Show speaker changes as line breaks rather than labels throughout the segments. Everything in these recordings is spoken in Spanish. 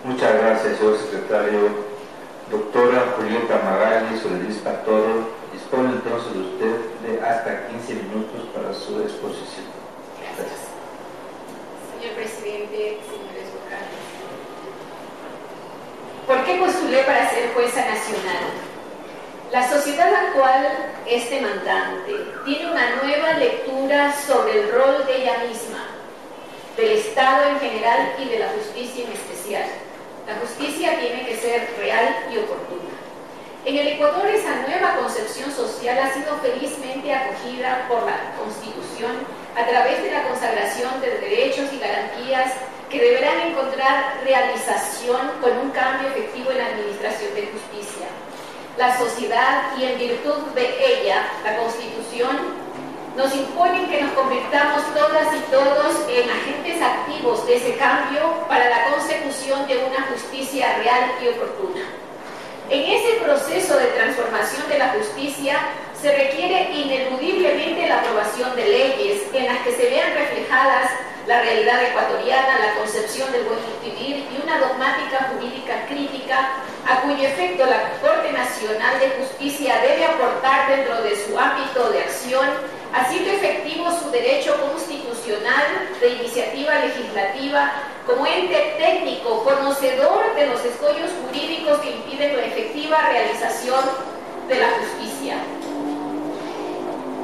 Muchas gracias, señor secretario. Doctora Julieta Magali Soledispa Toro, dispone entonces de usted de hasta 15 minutos para su exposición.
Gracias. Señor presidente, señores vocales. ¿Por qué postulé para ser jueza nacional? La sociedad actual es demandante, tiene una nueva lectura sobre el rol de ella misma, del Estado en general y de la justicia en especial. La justicia tiene que ser real y oportuna. En el Ecuador, esa nueva concepción social ha sido felizmente acogida por la Constitución a través de la consagración de derechos y garantías que deberán encontrar realización con un cambio efectivo en la administración de justicia. La sociedad y en virtud de ella, la Constitución, nos imponen que nos convirtamos todas y todos en agentes activos de ese cambio para la consecución de una justicia real y oportuna. En ese proceso de transformación de la justicia se requiere ineludiblemente la aprobación de leyes en las que se vean reflejadas la realidad ecuatoriana, la concepción del buen vivir y una dogmática jurídica crítica a cuyo efecto la Corte Nacional de Justicia debe aportar dentro de su ámbito de acción, haciendo efectivo su derecho constitucional de iniciativa legislativa como ente técnico, conocedor de los escollos jurídicos que impiden la efectiva realización de la justicia.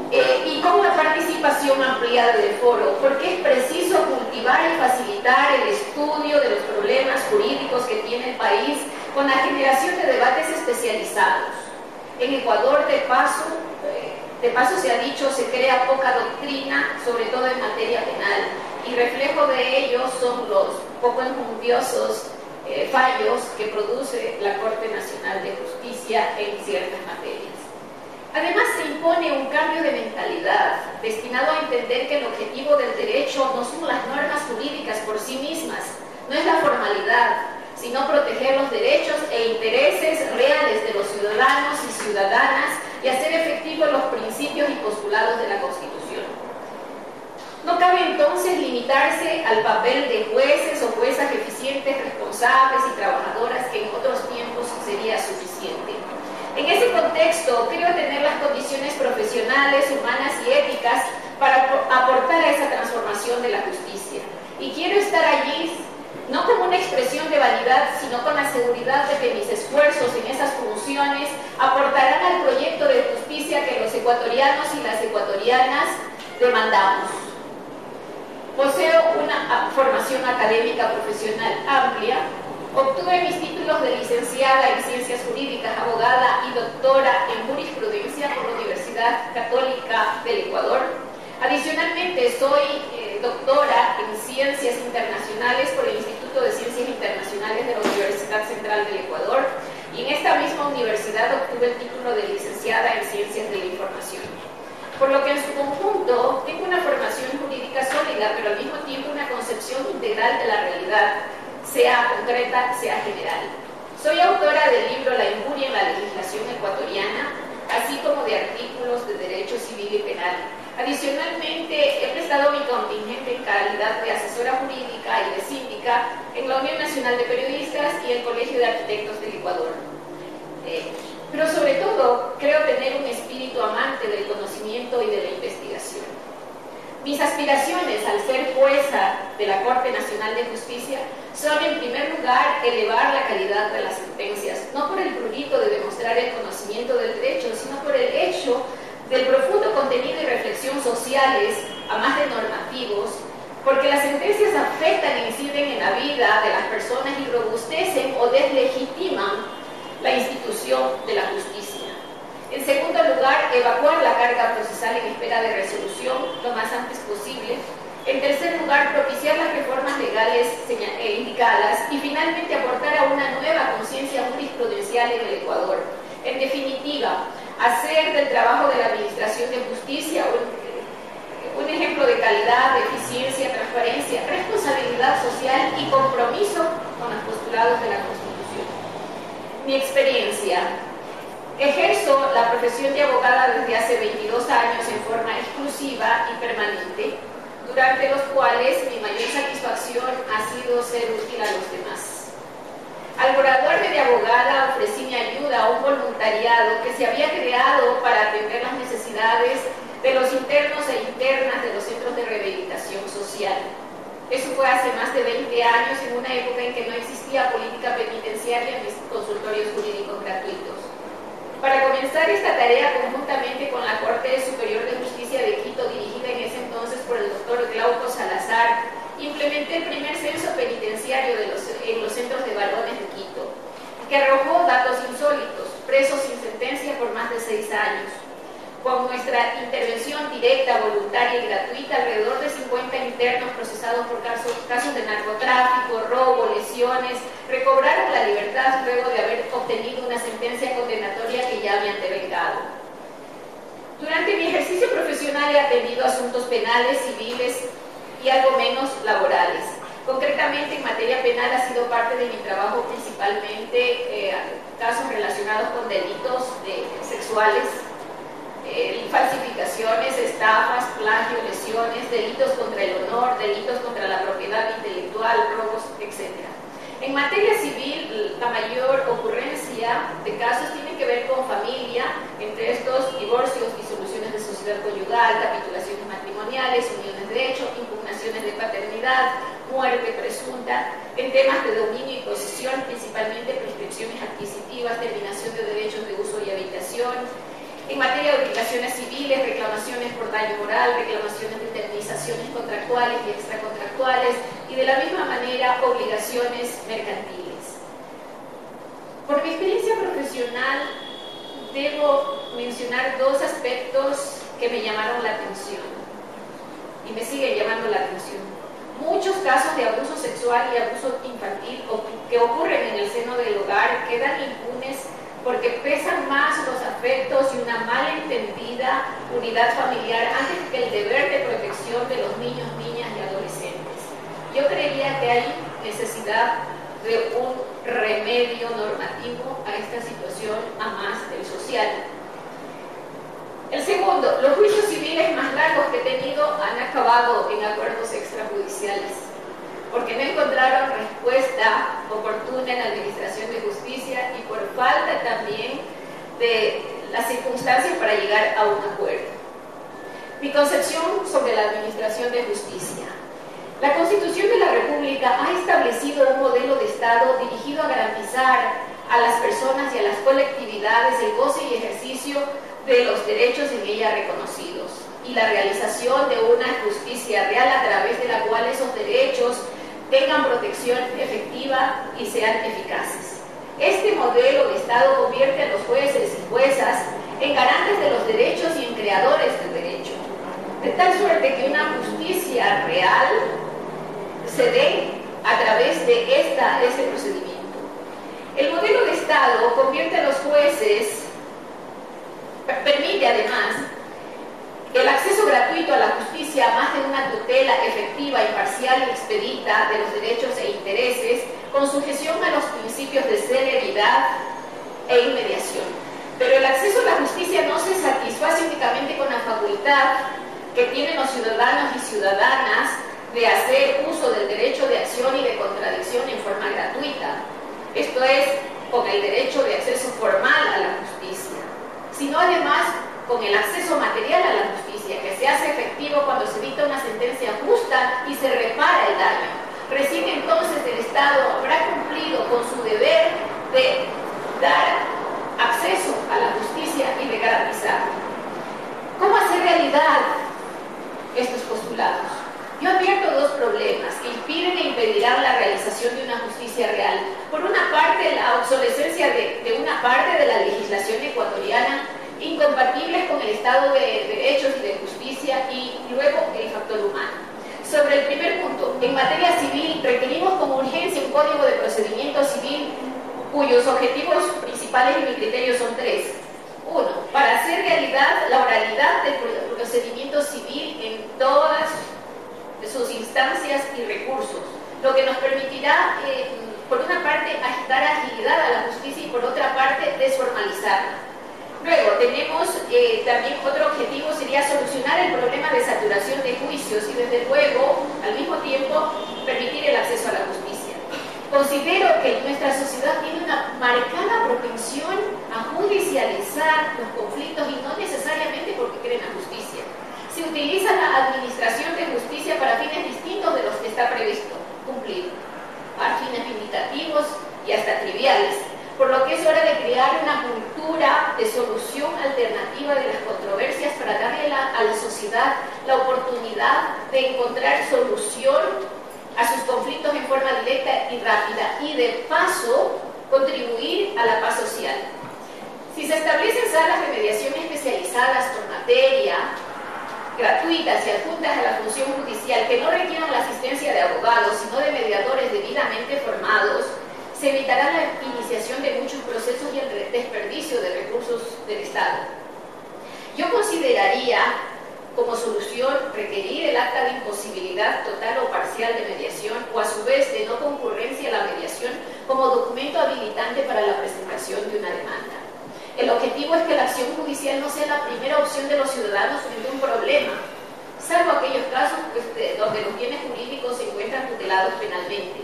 Y con la participación ampliada del foro, porque es preciso cultivar y facilitar el estudio de los problemas jurídicos que tiene el país con la generación de debates especializados. En Ecuador, de paso se ha dicho, se crea poca doctrina, sobre todo en materia penal, y reflejo de ello son los poco enjundiosos fallos que produce la Corte Nacional de Justicia en ciertas materias. Además, se impone un cambio de mentalidad destinado a entender que el objetivo del derecho no son las normas jurídicas por sí mismas, no es la formalidad, sino proteger los derechos e intereses reales de los ciudadanos y ciudadanas y hacer efectivos los principios y postulados de la Constitución. No cabe entonces limitarse al papel de jueces o juezas eficientes, responsables y trabajadoras que en otros tiempos sería suficiente. En ese contexto, creo tener las condiciones profesionales, humanas y éticas para aportar a esa transformación de la justicia. Y quiero estar allí no como una expresión de vanidad, sino con la seguridad de que mis esfuerzos en esas funciones aportarán al proyecto de justicia que los ecuatorianos y las ecuatorianas demandamos. Poseo una formación académica profesional amplia. Obtuve mis títulos de licenciada en Ciencias Jurídicas, abogada y doctora en Jurisprudencia por la Universidad Católica del Ecuador. Adicionalmente, soy doctora en Ciencias Internacionales por el Instituto de Ciencias Internacionales de la Universidad Central del Ecuador, y en esta misma universidad obtuve el título de licenciada en Ciencias de la Información. Por lo que en su conjunto tengo una formación jurídica sólida, pero al mismo tiempo una concepción integral de la realidad, sea concreta, sea general. Soy autora del libro La injuria en la legislación ecuatoriana, así como de artículos de derecho civil y penal. Adicionalmente, he prestado mi contingente en calidad de asesora jurídica y de síndica en la Unión Nacional de Periodistas y el Colegio de Arquitectos del Ecuador. Pero sobre todo, creo tener un espíritu amante del conocimiento y de la investigación. Mis aspiraciones al ser jueza de la Corte Nacional de Justicia son, en primer lugar, elevar la calidad de las sentencias, no por el prurito de demostrar el conocimiento del derecho, sino por el hecho del profundo contenido y reflexión sociales, a más de normativos, porque las sentencias afectan e inciden en la vida de las personas y robustecen o deslegitiman la institución de la justicia. En segundo lugar, evacuar la carga procesal en espera de resolución lo más antes posible. En tercer lugar, propiciar las reformas legales indicadas y finalmente aportar a una nueva conciencia jurisprudencial en el Ecuador. En definitiva, hacer del trabajo de la Administración de Justicia un ejemplo de calidad, de eficiencia, transparencia, responsabilidad social y compromiso con los postulados de la Constitución. Mi experiencia. Ejerzo la profesión de abogada desde hace 22 años en forma exclusiva y permanente, durante los cuales mi mayor satisfacción ha sido ser útil a los demás. Al graduarme de abogada ofrecí mi ayuda a un voluntariado que se había creado para atender las necesidades de los internos e internas de los centros de rehabilitación social. Eso fue hace más de 20 años, en una época en que no existía política penitenciaria ni consultorios jurídicos gratuitos. Para comenzar esta tarea conjuntamente con la Corte Superior de Justicia de Quito, dirigida en ese entonces por el doctor Glauco Salazar, implementé el primer censo penitenciario en los centros de varones de Quito, que arrojó datos insólitos: presos sin sentencia por más de 6 años. Con nuestra intervención directa, voluntaria y gratuita, alrededor de 50 internos procesados por casos de narcotráfico, robo, lesiones, recobraron la libertad luego de haber obtenido una sentencia condenatoria que ya habían devengado. Durante mi ejercicio profesional he atendido asuntos penales, civiles y algo menos laborales. Concretamente, en materia penal ha sido parte de mi trabajo principalmente casos relacionados con delitos sexuales, falsificaciones, estafas, plagio, lesiones, delitos contra el honor, delitos contra la propiedad intelectual, robos, etc. En materia civil, la mayor ocurrencia de casos tiene que ver con familia, entre estos divorcios, disoluciones de sociedad conyugal, capitulaciones matrimoniales, uniones de hecho, impugnaciones de paternidad, muerte presunta, en temas de dominio y posesión, principalmente prescripciones adquisitivas, terminación de derechos de uso y habitación. En materia de obligaciones civiles, reclamaciones por daño moral, reclamaciones de indemnizaciones contractuales y extracontractuales, y de la misma manera obligaciones mercantiles. Por mi experiencia profesional, debo mencionar 2 aspectos que me llamaron la atención y me siguen llamando la atención. Muchos casos de abuso sexual y abuso infantil que ocurren en el seno del hogar quedan impunes porque pesan más los afectos y una malentendida unidad familiar antes que el deber de protección de los niños, niñas y adolescentes. Yo creía que hay necesidad de un remedio normativo a esta situación, a más del social. El segundo, los juicios civiles más largos que he tenido han acabado en acuerdos extrajudiciales, porque no encontraron respuesta oportuna en la Administración de Justicia y por falta también de las circunstancias para llegar a un acuerdo. Mi concepción sobre la Administración de Justicia. La Constitución de la República ha establecido un modelo de Estado dirigido a garantizar a las personas y a las colectividades el goce y ejercicio de los derechos en ella reconocidos y la realización de una justicia real a través de la cual esos derechos tengan protección efectiva y sean eficaces. Este modelo de Estado convierte a los jueces y juezas en garantes de los derechos y en creadores de derecho, de tal suerte que una justicia real se dé a través de este procedimiento. El modelo de Estado convierte a los jueces, permite además el acceso gratuito a la justicia, más de una tutela efectiva, imparcial y expedita de los derechos e intereses, con sujeción a los principios de celeridad e inmediación. Pero el acceso a la justicia no se satisface únicamente con la facultad que tienen los ciudadanos y ciudadanas de hacer uso del derecho de acción y de contradicción en forma gratuita. Esto es, con el derecho de acceso formal a la justicia, sino además con el acceso material a la justicia, que se hace efectivo cuando se dicta una sentencia justa y se repara el daño. Recién entonces el Estado habrá cumplido con su deber de dar acceso a la justicia y de garantizarla. ¿Cómo hacer realidad estos postulados? Yo advierto 2 problemas que impiden e impedirán la realización de una justicia real. Por una parte, la obsolescencia de una parte de la legislación ecuatoriana, incompatibles con el Estado de Derechos y de Justicia, y luego el factor humano. Sobre el primer punto, en materia civil, requerimos con urgencia un código de procedimiento civil cuyos objetivos principales y mi criterio son 3. 1. Para hacer realidad la oralidad del procedimiento civil en todas sus instancias y recursos, lo que nos permitirá, por una parte, dar agilidad a la justicia y por otra parte, desformalizarla. Luego, tenemos también otro objetivo, sería solucionar el problema de saturación de juicios y, desde luego, al mismo tiempo, permitir el acceso a la justicia. Considero que nuestra sociedad tiene una marcada propensión a judicializar los conflictos y no necesariamente porque creen la justicia. Se utiliza la administración de justicia para fines distintos de los que está previsto cumplir, para fines limitativos y hasta triviales, por lo que es hora de crear una cultura de solución alternativa de las controversias para darle a la sociedad la oportunidad de encontrar solución a sus conflictos en forma directa y rápida y de paso contribuir a la paz social. Si se establecen salas de mediación especializadas por materia, gratuitas y adjuntas a la función judicial que no requieran la asistencia de abogados, sino de mediadores debidamente formados, se evitará la iniciación de muchos procesos y el desperdicio de recursos del Estado. Yo consideraría como solución requerir el acta de imposibilidad total o parcial de mediación o a su vez de no concurrencia a la mediación como documento habilitante para la presentación de una demanda. El objetivo es que la acción judicial no sea la primera opción de los ciudadanos frente a un problema, salvo aquellos casos donde los bienes jurídicos se encuentran tutelados penalmente.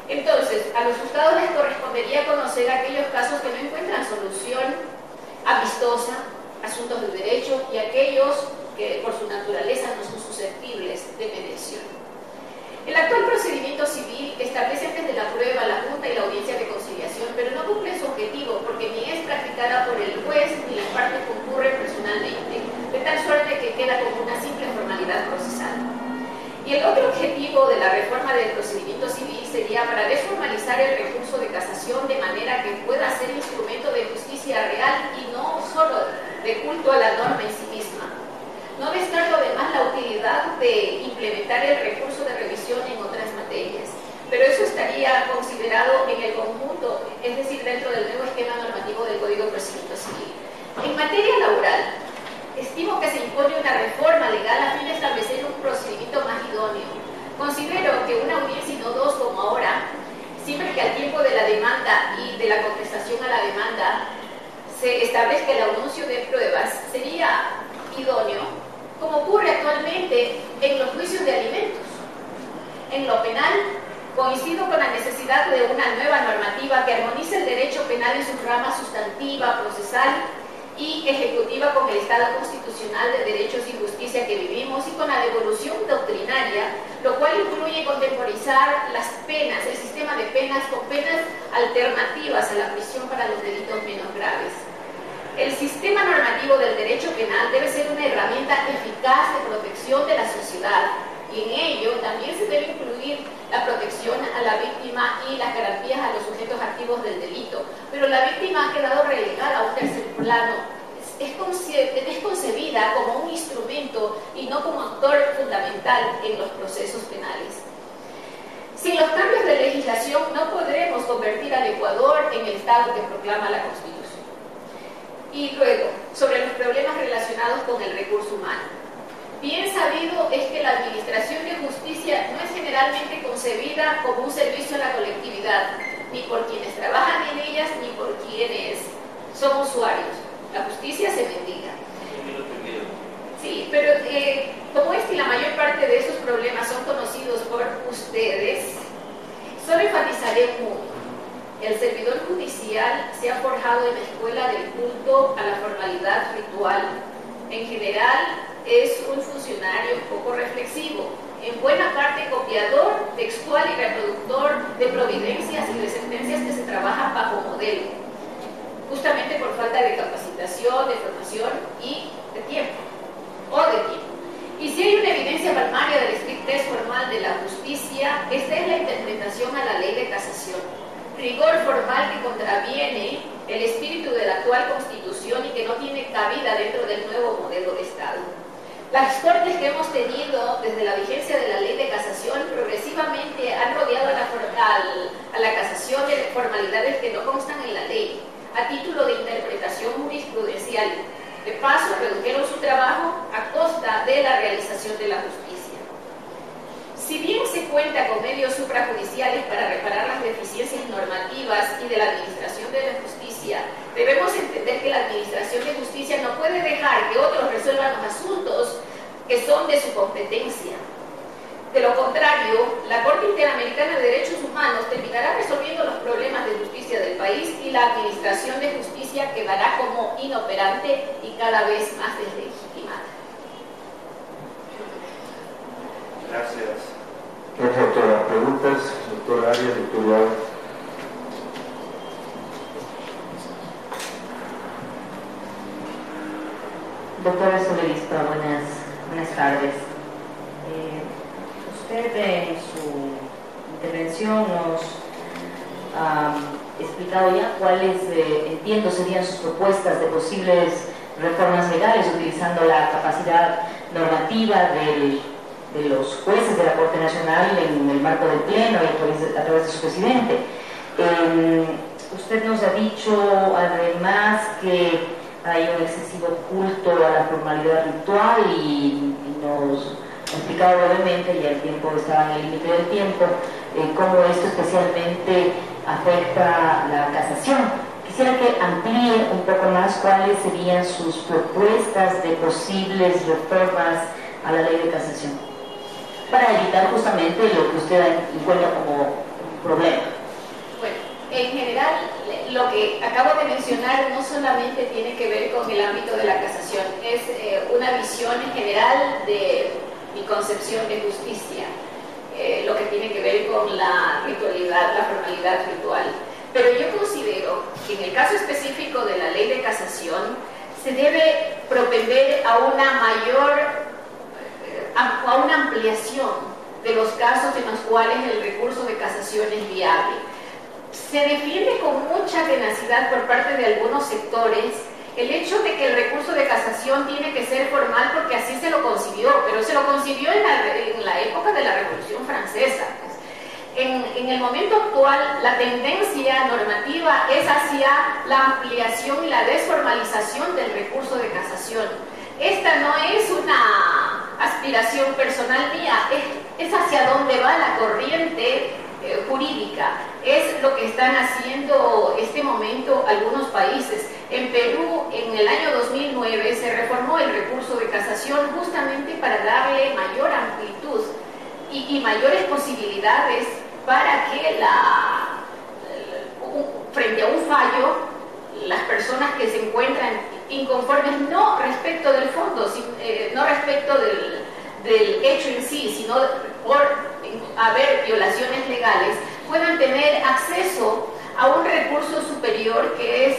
Entonces, a los juzgados les correspondería conocer aquellos casos que no encuentran solución amistosa, asuntos de derecho, y aquellos que por su naturaleza no son susceptibles de mediación. El actual procedimiento civil establece antes de la prueba la junta y la audiencia de conciliación, pero no cumple su objetivo porque ni es practicada por el juez ni las partes concurren personalmente, de tal suerte que queda como una simple formalidad procesal. Y el otro objetivo de la reforma del procedimiento civil sería para desformalizar el recurso de casación de manera que pueda ser instrumento de justicia real y no solo de culto a la norma en sí misma. No descarto además la utilidad de implementar el recurso de revisión en otras materias, pero eso estaría considerado en el conjunto, es decir, dentro del nuevo esquema normativo del Código de Procedimiento Civil. En materia laboral, estimo que se impone una reforma legal a fin de establecer un procedimiento más idóneo. Considero que una audiencia y no dos como ahora, siempre que al tiempo de la demanda y de la contestación a la demanda se establezca el anuncio de pruebas, sería idóneo, como ocurre actualmente en los juicios de alimentos. En lo penal, coincido con la necesidad de una nueva normativa que armonice el derecho penal en sus ramas sustantiva, procesal y ejecutiva con el Estado constitucional de derechos y justicia que vivimos y con la devolución doctrinaria, lo cual incluye contemporizar las penas, el sistema de penas con penas alternativas a la prisión para los delitos menos graves. El sistema normativo del derecho penal debe ser una herramienta eficaz de protección de la sociedad y en ello también se debe incluir la protección a la víctima y las garantías a los sujetos activos del delito, pero la víctima ha quedado relegada a un tercer plano. Es concebida como un instrumento y no como actor fundamental en los procesos penales. Sin los cambios de legislación no podremos convertir al Ecuador en el Estado que proclama la Constitución. Y luego, sobre los problemas relacionados con el recurso humano. Bien sabido es que la administración de justicia no es generalmente concebida como un servicio a la colectividad, ni por quienes trabajan en ellas, ni por quienes son usuarios. La justicia se mendiga. Sí, pero como es que la mayor parte de esos problemas son conocidos por ustedes, solo enfatizaré uno. El servidor judicial se ha forjado en la escuela del culto a la formalidad ritual. En general, es un funcionario poco reflexivo, en buena parte copiador, textual y reproductor de providencias y de sentencias que se trabajan bajo modelo, justamente por falta de capacitación, de formación y de tiempo. Y si hay una evidencia palmaria del estrictez formal de la justicia, esta es la interpretación a la ley de casación. Rigor formal que contraviene el espíritu de la actual Constitución y que no tiene cabida dentro del nuevo modelo de Estado. Las cortes que hemos tenido desde la vigencia de la ley de casación progresivamente han rodeado a la casación de formalidades que no constan en la ley, a título de interpretación jurisprudencial. De paso, redujeron su trabajo a costa de la realización de la justicia. Si bien se cuenta con medios suprajudiciales para reparar las deficiencias normativas y de la administración de la justicia, debemos entender que la administración de justicia no puede dejar que otros resuelvan los asuntos que son de su competencia. De lo contrario, la Corte Interamericana de Derechos Humanos terminará la administración de justicia quedará como inoperante y cada vez más deslegitimada.
Gracias. Doctora, ¿preguntas? Doctora Arias, doctora.
Doctora Soledispa, buenas tardes. Usted en su intervención nos ha explicado ya cuáles, entiendo, serían sus propuestas de posibles reformas legales utilizando la capacidad normativa de los jueces de la Corte Nacional en el marco del Pleno y a través de su presidente. Usted nos ha dicho además que hay un excesivo culto a la formalidad ritual y nos ha explicado brevemente, ya el tiempo estaba en el límite del tiempo, cómo esto especialmente afecta la casación. Quisiera que amplíe un poco más cuáles serían sus propuestas de posibles reformas a la ley de casación, para evitar justamente lo que usted encuentra como un problema.
Bueno, en general, lo que acabo de mencionar no solamente tiene que ver con el ámbito de la casación, es una visión en general de mi concepción de justicia, lo que tiene que ver con la ritualidad, la formalidad ritual. Pero yo considero que en el caso específico de la ley de casación se debe propender a una ampliación de los casos en los cuales el recurso de casación es viable. Se defiende con mucha tenacidad por parte de algunos sectores el hecho de que el recurso de casación tiene que ser formal porque así se lo concibió, pero se lo concibió en la época de la Revolución Francesa. En el momento actual, la tendencia normativa es hacia la ampliación y la desformalización del recurso de casación. Esta no es una aspiración personal mía, es hacia dónde va la corriente jurídica. Es lo que están haciendo este momento algunos países. En Perú, en el año 2009, se reformó el recurso de casación justamente para darle mayor amplitud y mayores posibilidades para que frente a un fallo, las personas que se encuentran inconformes, no respecto del fondo, no respecto del hecho en sí, sino por haber violaciones legales, puedan tener acceso a un recurso superior que es,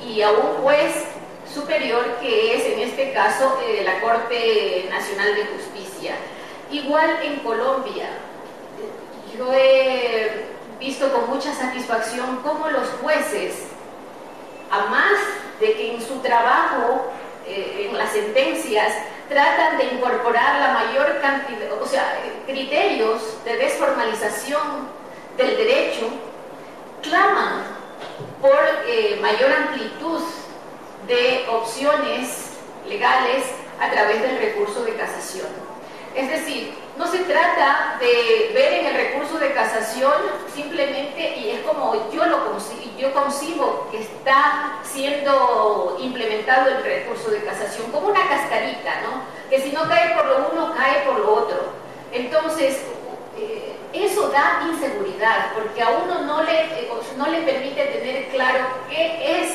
y a un juez superior que es, en este caso, la Corte Nacional de Justicia. Igual en Colombia, yo he visto con mucha satisfacción cómo los jueces, a más de que en su trabajo, en las sentencias, tratan de incorporar la mayor cantidad, o sea, criterios de desformalización del derecho, claman por mayor amplitud de opciones legales a través del recurso de casación. Es decir, no se trata de ver en el recurso de casación simplemente, y es como yo concibo que está siendo implementado el recurso de casación, como una cascarita, ¿no? Que si no cae por lo uno, cae por lo otro. Entonces, eso da inseguridad, porque a uno no le permite tener claro qué es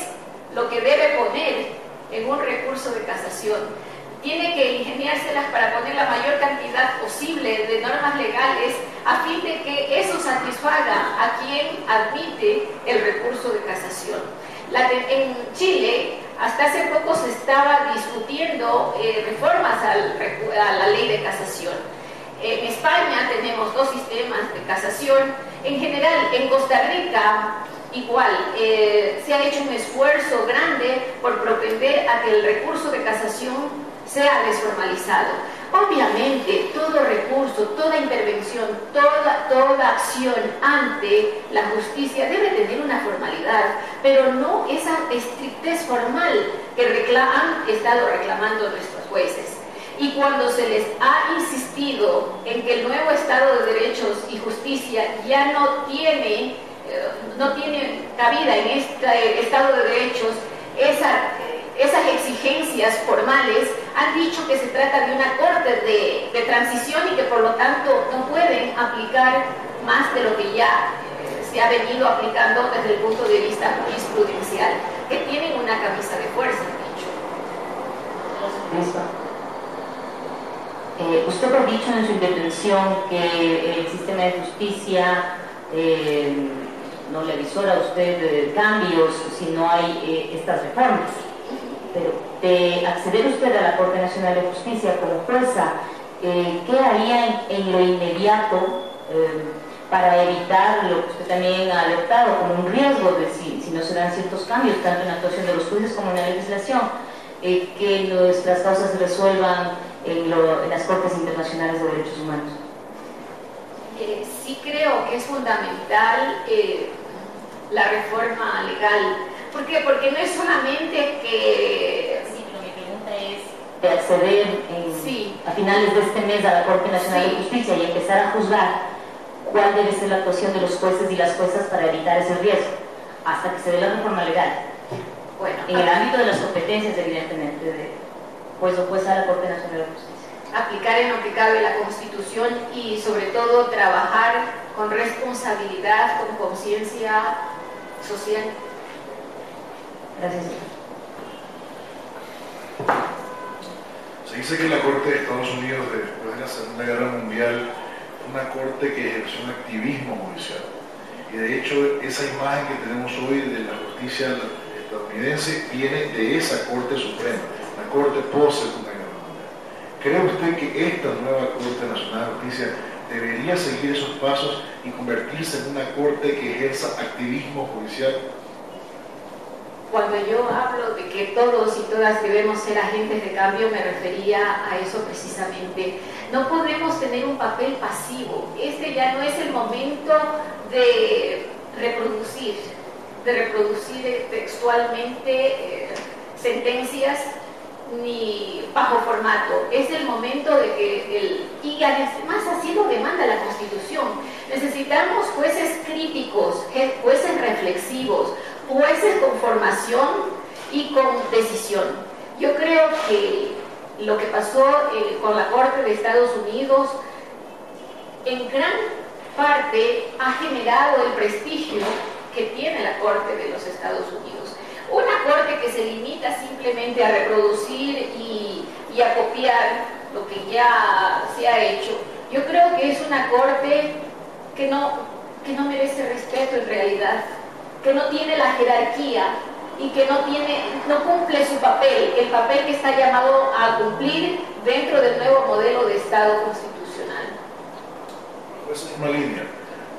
lo que debe poner en un recurso de casación. Tiene que ingeniárselas para poner la mayor cantidad posible de normas legales a fin de que eso satisfaga a quien admite el recurso de casación. En Chile, hasta hace poco se estaba discutiendo reformas a la ley de casación. En España tenemos dos sistemas de casación. En general, en Costa Rica, igual, se ha hecho un esfuerzo grande por propender a que el recurso de casación sea desformalizado. Obviamente, todo recurso, toda intervención, toda acción ante la justicia debe tener una formalidad, pero no esa estrictez formal que han estado reclamando nuestros jueces. Y cuando se les ha insistido en que el nuevo Estado de Derechos y Justicia ya no tiene cabida en este Estado de Derechos, esas exigencias formales, han dicho que se trata de una corte de transición y que por lo tanto no pueden aplicar más de lo que ya se ha venido aplicando desde el punto de vista jurisprudencial, que tienen una camisa de fuerza, de hecho.
Usted ha dicho en su intervención que el sistema de justicia no le avisora a usted cambios si no hay estas reformas. Pero de acceder usted a la Corte Nacional de Justicia como jueza, ¿qué haría en lo inmediato para evitar lo que usted también ha alertado como un riesgo de si no se dan ciertos cambios, tanto en la actuación de los jueces como en la legislación, que nuestras causas se resuelvan en las Cortes Internacionales de Derechos Humanos?
Sí creo que es fundamental la reforma legal. ¿Por qué? Porque no es solamente que...
Sí, pero mi pregunta es de acceder a finales de este mes a la Corte Nacional de Justicia y empezar a juzgar cuál debe ser la actuación de los jueces y las juezas para evitar ese riesgo, hasta que se dé la reforma legal.
Bueno,
en el ámbito de las competencias, evidentemente, de juez o jueza a la Corte Nacional de Justicia.
Aplicar en lo que cabe la Constitución y sobre todo trabajar con responsabilidad, con conciencia social.
Gracias.
Se dice que la Corte de Estados Unidos, después de la Segunda Guerra Mundial, fue una corte que ejerció un activismo judicial. Y de hecho, esa imagen que tenemos hoy de la justicia estadounidense viene de esa Corte Suprema, la Corte post-Segunda Guerra Mundial. ¿Cree usted que esta nueva Corte Nacional de Justicia debería seguir esos pasos y convertirse en una corte que ejerza activismo judicial?
Cuando yo hablo de que todos y todas debemos ser agentes de cambio, me refería a eso precisamente. No podemos tener un papel pasivo. Este ya no es el momento de reproducir textualmente sentencias ni bajo formato. Es el momento de que y además así lo demanda la Constitución. Necesitamos jueces críticos, jueces reflexivos, jueces con formación y con decisión. Yo creo que lo que pasó con la Corte de Estados Unidos en gran parte ha generado el prestigio que tiene la Corte de los Estados Unidos. Una corte que se limita simplemente a reproducir y a copiar lo que ya se ha hecho, yo creo que es una corte que no merece respeto en realidad, que no tiene la jerarquía y que no cumple su papel, el papel que está llamado a cumplir dentro del nuevo modelo de Estado constitucional.
Esa es una línea.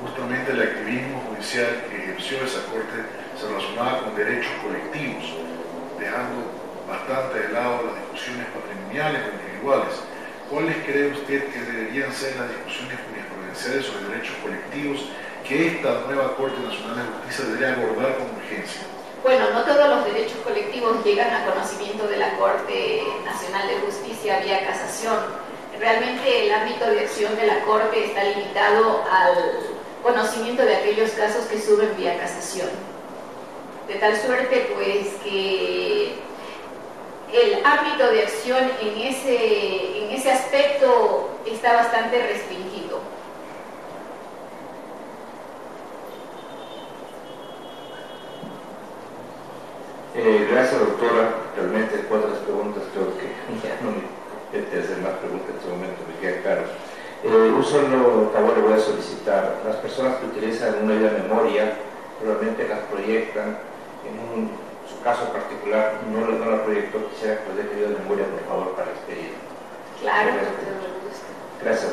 Justamente el activismo judicial que ejerció esa corte se relacionaba con derechos colectivos, dejando bastante de lado las discusiones patrimoniales o individuales. ¿Cuáles cree usted que deberían ser las discusiones jurisprudenciales sobre derechos colectivos que esta nueva Corte Nacional de Justicia debería abordar con urgencia?
Bueno, no todos los derechos colectivos llegan a conocimiento de la Corte Nacional de Justicia vía casación. Realmente el ámbito de acción de la Corte está limitado al conocimiento de aquellos casos que suben vía casación. De tal suerte, pues, que el ámbito de acción en ese aspecto está bastante restringido.
Gracias, doctora. Realmente después de las preguntas creo que ya no me voy a hacer más preguntas en este momento, me queda claro. Un solo favor le voy a solicitar. Las personas que utilizan una ayuda de memoria probablemente las proyectan. En su caso particular no la proyecto, quisiera que les deje ayuda de memoria por favor para expedir.
Claro.
Gracias.